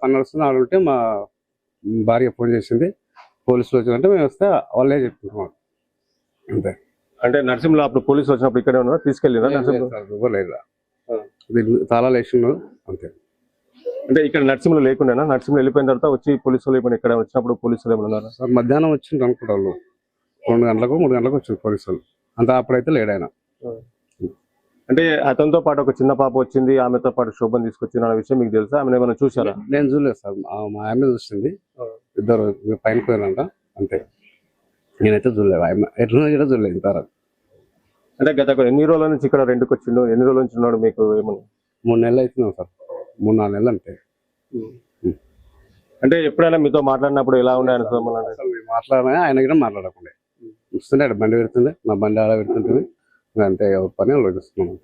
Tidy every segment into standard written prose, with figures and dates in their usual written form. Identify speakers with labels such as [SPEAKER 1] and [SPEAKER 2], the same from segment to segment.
[SPEAKER 1] పని నడుస్తుంది ఆడుంటే మా భార్య ఫోన్ చేసింది, పోలీసులు వచ్చినట్టే మేము వస్తే వాళ్ళే చెప్తున్నాం అంతే.
[SPEAKER 2] అంటే నరసింహలో అప్పుడు పోలీసులు వచ్చినప్పుడు ఇక్కడే ఉన్నా తీసుకెళ్ళినా
[SPEAKER 1] తాళాలు వేసిండు అంతే.
[SPEAKER 2] అంటే ఇక్కడ నరసింహలో లేకుండా నరసింహలో వెళ్ళిపోయిన తర్వాత వచ్చి పోలీసులు ఇక్కడ వచ్చినప్పుడు పోలీసులు ఏమన్నారు
[SPEAKER 1] సార్? మధ్యాహ్నం వచ్చిండ్రు అనుకుంటా వాళ్ళు 2 గంటలకు 3 గంటలకు వచ్చింది పోలీసులు అంతా. అప్పుడైతే లేడు ఆయన.
[SPEAKER 2] అంటే అతనితో పాటు ఒక చిన్న పాప వచ్చింది, ఆమెతో పాటు శోభన్ తీసుకొచ్చింది అన్న విషయం మీకు తెలుసా? ఆమె ఏమైనా చూసారా?
[SPEAKER 1] నేను చూడలేదు సార్, మా ఆమె చూసింది. ఇద్దరు పైన పోయినంట అంతే, నేనైతే చూడలేదు. ఆమె ఎట్లా కూడా చూడలేదు ఇంతవరకు.
[SPEAKER 2] అంటే గత ఎన్ని రోజుల నుంచి ఇక్కడ రెండుకి వచ్చిండు, ఎన్ని రోజుల నుంచి ఉన్నాడు మీకు? ఏమన్నా
[SPEAKER 1] 3 నెలలు అవుతున్నాం సార్, 3-4 నెలలు అంతే.
[SPEAKER 2] అంటే ఎప్పుడైనా మీతో మాట్లాడినప్పుడు ఎలా ఉండే
[SPEAKER 1] మాట్లాడినా ఆయన కూడా మాట్లాడకుండా వస్తుండే, బండి పెడుతుండే, నా బండి ఆడ పెడుతుంటుంది అంతే. పని ఆలోచిస్తున్నాం.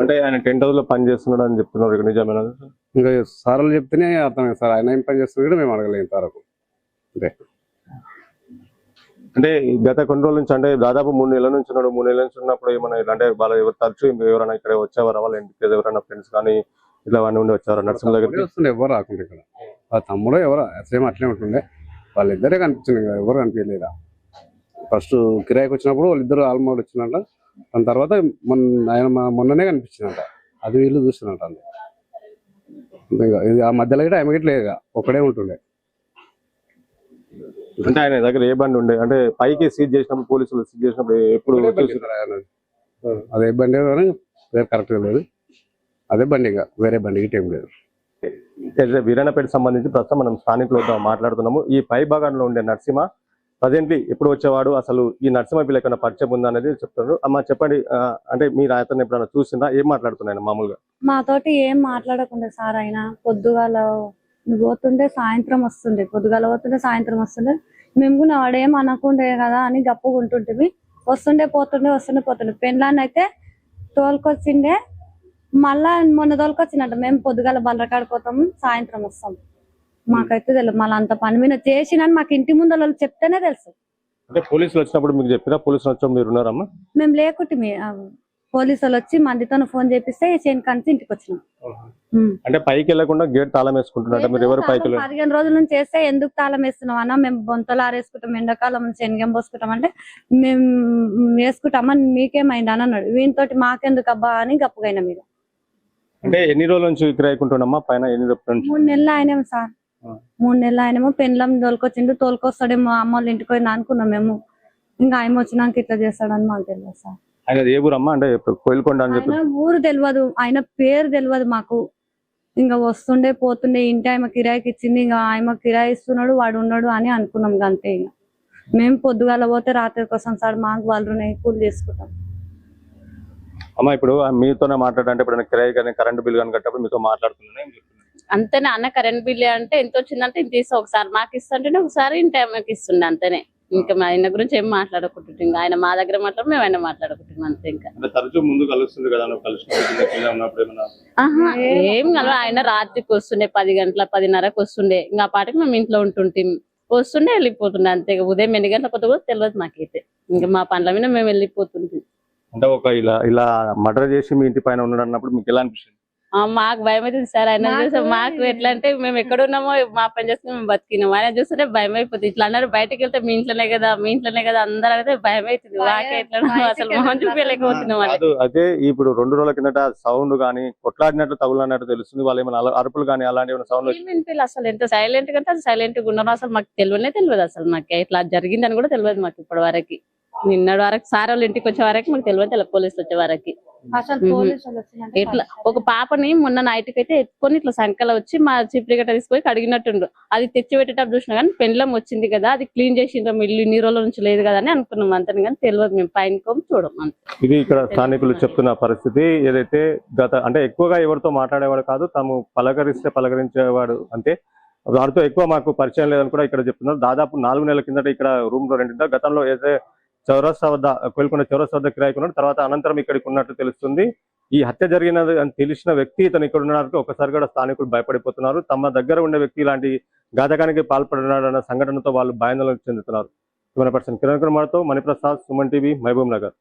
[SPEAKER 2] అంటే ఆయన టెంట్ హౌస్ లో పని చేస్తున్నాడు అని చెప్తున్నారు, ఇక్కడ నిజమేనా?
[SPEAKER 1] ఇంకా సార్లు చెప్తేనే అర్థమైంది సార్, ఆయన ఏం పని చేస్తున్నాడు కూడా మేము అడగలేదు ఇంతవరకు అంతే.
[SPEAKER 2] అంటే గత కొన్ని రోజుల నుంచి అంటే దాదాపు 3 నెలల నుంచి ఉన్నాడు. 3 నెలల నుంచి ఉన్నప్పుడు ఏమైనా అంటే వాళ్ళు ఎవరు తరచు ఎవరైనా ఇక్కడ వచ్చేవారు వాళ్ళ ఇంటికి, ఎవరైనా ఫ్రెండ్స్ కానీ ఇట్లా అవన్నీ ఉండి వచ్చారు నరసింహ దగ్గరికి?
[SPEAKER 1] వస్తుండే, ఎవరు రాకుండా ఇక్కడ. ఆ తమ్ముడు ఎవరో సేమ్ అట్లే ఉంటుండే, వాళ్ళిద్దరే కనిపించింది, ఎవరు కనిపించలేదా. ఫస్ట్ కిరాయికి వచ్చినప్పుడు వాళ్ళిద్దరు ఆల్మోడ్ వచ్చిందంట, దాని తర్వాత ఆయన మొన్ననే కనిపించిందంట, అది వీళ్ళు చూస్తున్నట్ట అంతే. ఇది ఆ మధ్యలో కూడా ఆమె గిట్ల లేదు, ఒకడే ఉంటుండే.
[SPEAKER 2] అంటే ఆయన దగ్గర ఏ బండి ఉండే? అంటే పైకి సీజ్ చేసినప్పుడు పోలీసులు సీజ్ చేసినప్పుడు ఎప్పుడు
[SPEAKER 1] అదే బండి కానీ వేరే కరెక్ట్గా లేదు, అదే బండి, వేరే బండి గిట్ ఏం లేదు.
[SPEAKER 2] వీరన్నపేట సంబంధించి ప్రస్తుతం మనం స్థానికులతో మాట్లాడుతున్నాము. ఈ పై భాగంలో ఉండే నరసింహ ప్రజెంట్లీ ఎప్పుడు వచ్చేవాడు, అసలు ఈ నరసింహ పిల్ల ఎక్కడ పరిచయం ఉందా అనేది చెప్తున్నారు. అమ్మ చెప్పండి, అంటే మీరు అతను ఎప్పుడైనా చూసిందా? ఏం మాట్లాడుతున్నాయి మామూలుగా?
[SPEAKER 3] మాతోటి ఏం మాట్లాడకుండా సార్, ఆయన పొద్దుగాల పోతుండే సాయంత్రం వస్తుండే, పొద్దుగాల పోతుండే సాయంత్రం వస్తుండే. మేము కూడా వాడేం అనకుండే కదా అని గప్పుకుంటుంటే వస్తుండే పోతుండే పోతుండే. పెళ్ళాన్ని అయితే తోలుకొచ్చిండే, మళ్ళా మొన్న తోలుకొచ్చిందంట. మేము పొద్దుగాల బల్లకాడిపోతాము, సాయంత్రం వస్తాం. మాకైతే తెలియదు, మళ్ళీ అంత పని మీద చేసినని మాకు ఇంటి ముందు వాళ్ళు చెప్తేనే తెలుసు.
[SPEAKER 2] అంటే పోలీసులు వచ్చినప్పుడు మీకు చెప్పినా? పోలీసులు వచ్చినప్పుడు మీరు ఉన్నారమ్మా?
[SPEAKER 3] మేము లేకుంటే పోలీసులు వచ్చి మందితో ఫోన్ చేపిస్తే చేనుకాంచి ఇంటికి వచ్చినాం.
[SPEAKER 2] అంటే పైకి వెళ్లకుండా గేట్ తాళం వేసుకుంటున్నారా మీరు? ఎవరు పైకి
[SPEAKER 3] 15 రోజుల నుంచి చేస్తే ఎందుకు తాళం వేస్తున్నాం అన్న, మేము బొంతలు ఆరేసుకుంటాం, ఎండాకాలం శనగం పోసుకుంటాం అంటే మేము వేసుకుంటామా, మీకేమైంది అని అన్నాడు. వీనితోటి మాకెందుకు అబ్బా అని గప్పుగైనా మీద.
[SPEAKER 2] అంటే ఎన్ని రోజుల నుంచి కిరాయికుంటున్నామా పైన?
[SPEAKER 3] 3 నెలలు ఆయనేమో సార్, 3 నెలలు ఆయనేమో. పెండ్లం తోలుకొస్తాడేమో, అమ్మ వాళ్ళ ఇంటికి పోయింది అనుకున్నాం మేము. ఇంకా ఆయన వచ్చినాక ఇట్లా చేస్తాడని మాకు తెలియదు సార్.
[SPEAKER 2] ఆయన ఏ ఊరమ్మా? అంటే కోయిలకొండ అని చెప్పి
[SPEAKER 3] ఊరు తెలియదు, ఆయన పేరు తెలియదు మాకు. ఇంకా వస్తుండే పోతుండే, ఇంటి ఆయన కిరాయికి ఇచ్చింది, ఇంకా ఆయన కిరాయి ఇస్తున్నాడు, వాడు ఉన్నాడు అని అనుకున్నాం అంతే. ఇక మేము పొద్దుగాల పోతే రాత్రి కోసం సార్ మాకు వాళ్ళు కూలి చేసుకుంటాం.
[SPEAKER 2] అమ్మా ఇప్పుడు మీతోనే మాట్లాడంటే ఇప్పుడు కిరాయి కానీ కరెంట్ బిల్ కానీ కట్టప్పుడు మీతో మాట్లాడుతున్నాను
[SPEAKER 4] అంతేనే అన్న. కరెంట్ బిల్ అంటే ఎంత వచ్చిందంటే ఇంత ఇస్తా, ఒకసారి మాకు ఇస్తుంటే ఒకసారి ఇంటి ఆమెకి ఇస్తుండే అంతేనే. ఇంకా ఆయన గురించి ఏం మాట్లాడుకుంటుంటే, ఇంకా ఆయన మా దగ్గర మాట్లాడు, మేము ఆయన మాట్లాడుకుంటున్నాం అంతే. ఇంకా
[SPEAKER 2] ముందు కలుస్తుంది కదా
[SPEAKER 4] ఏం కలవ, ఆయన రాత్రికి వస్తుండే 10 గంటల 10:30కి వస్తుండే. ఇంకా పాటికి మేము ఇంట్లో ఉంటుంటే వస్తుండే వెళ్ళిపోతుండే అంతే. ఉదయం ఎన్ని గంటల కొత్త కూడా తెలియదు మాకైతే. ఇంకా మా పనుల మీద మేము వెళ్ళిపోతుంటే.
[SPEAKER 2] అంటే ఒక ఇలా మర్డర్ చేసి మీ ఇంటి పైన ఉన్నాడు అన్నప్పుడు మీకు ఎలా అనిపిస్తుంది?
[SPEAKER 4] మాకు భయం అవుతుంది సార్. ఆయన చూస్తే మాకు ఎట్లా అంటే మేము ఎక్కడ ఉన్నామో మా పని చేసుకుని మేము బతికినాము. ఆయన చూస్తుంటే భయం అయిపోతుంది. ఇట్లా అన్నారు, బయటకు వెళ్తే మీ ఇంట్లోనే కదా మీ ఇంట్లోనే కదా అందరూ అయితే భయం అవుతుంది. మాకే ఎట్లా అసలు మొహం చూపించలేకపోతున్నాం.
[SPEAKER 2] అదే ఇప్పుడు 2 రోజుల కిందట సౌండ్ గానీ కొట్లాడినట్టు తగులన్నట్టు తెలుస్తుంది. వాళ్ళు ఏమైనా అరుపులు కానీ అలాంటి సౌండ్
[SPEAKER 4] అసలు ఎంత సైలెంట్ గా అంటే సైలెంట్ గా ఉన్నారో అసలు మాకు తెలియదు. అసలు మాకు ఇట్లా జరిగిందని కూడా తెలియదు మాకు ఇప్పటి వరకు. నిన్నటి వరకు సార్ వాళ్ళ ఇంటికి వచ్చే వరకు మాకు తెలియదు, పోలీసులు వచ్చే వరకు. ఇట్లా ఒక పాపని మొన్న నైట్కి అయితే ఎత్తుకొని ఇట్లా సంకల వచ్చి మా చిప్రి గట్ట తీసుకొని కడిగినట్టుండ్రు. అది తెచ్చి పెట్టేటప్పుడు చూసినా కానీ పెండ్లం వచ్చింది కదా, అది క్లీన్ చేసిండ్రు, ఇల్లు ఇన్ని రోజుల నుంచి లేదు కదా అని అనుకున్నాం అంతే. కానీ తెలియదు, మేము పైన చూడం అంతే.
[SPEAKER 2] ఇది ఇక్కడ స్థానికులు చెప్తున్న పరిస్థితి. ఏదైతే అంటే ఎక్కువగా ఎవరితో మాట్లాడేవాడు కాదు, తాము పలకరిస్తే పలకరించేవాడు అంతే. వారితో ఎక్కువ మాకు పరిచయం లేదని కూడా ఇక్కడ చెప్తున్నారు. దాదాపు 4 నెలల కిందట ఇక్కడ రూమ్ లో రెండింటారు. గతంలో అయితే చౌరస్తా వద్ద కోయిలకొండ చౌరస్తా వద్ద కిరాయికున్నాడు. తర్వాత అనంతరం ఇక్కడికి ఉన్నట్టు తెలుస్తుంది. ఈ హత్య జరిగినది అని తెలిసిన వ్యక్తి ఇతను ఇక్కడ ఉండడానికి ఒకసారి కూడా స్థానికులు భయపడిపోతున్నారు. తమ దగ్గర ఉండే వ్యక్తి ఇలాంటి ఘాతకానికి పాల్పడినాడన్న సంఘటనతో వాళ్ళు భయాందోళన చెందుతున్నారు. కెమెరా పర్సన్ కిరణ్ కుమార్తో మణిప్రసాద్, సుమన్ టీవీ, మహబూబ్ నగర్.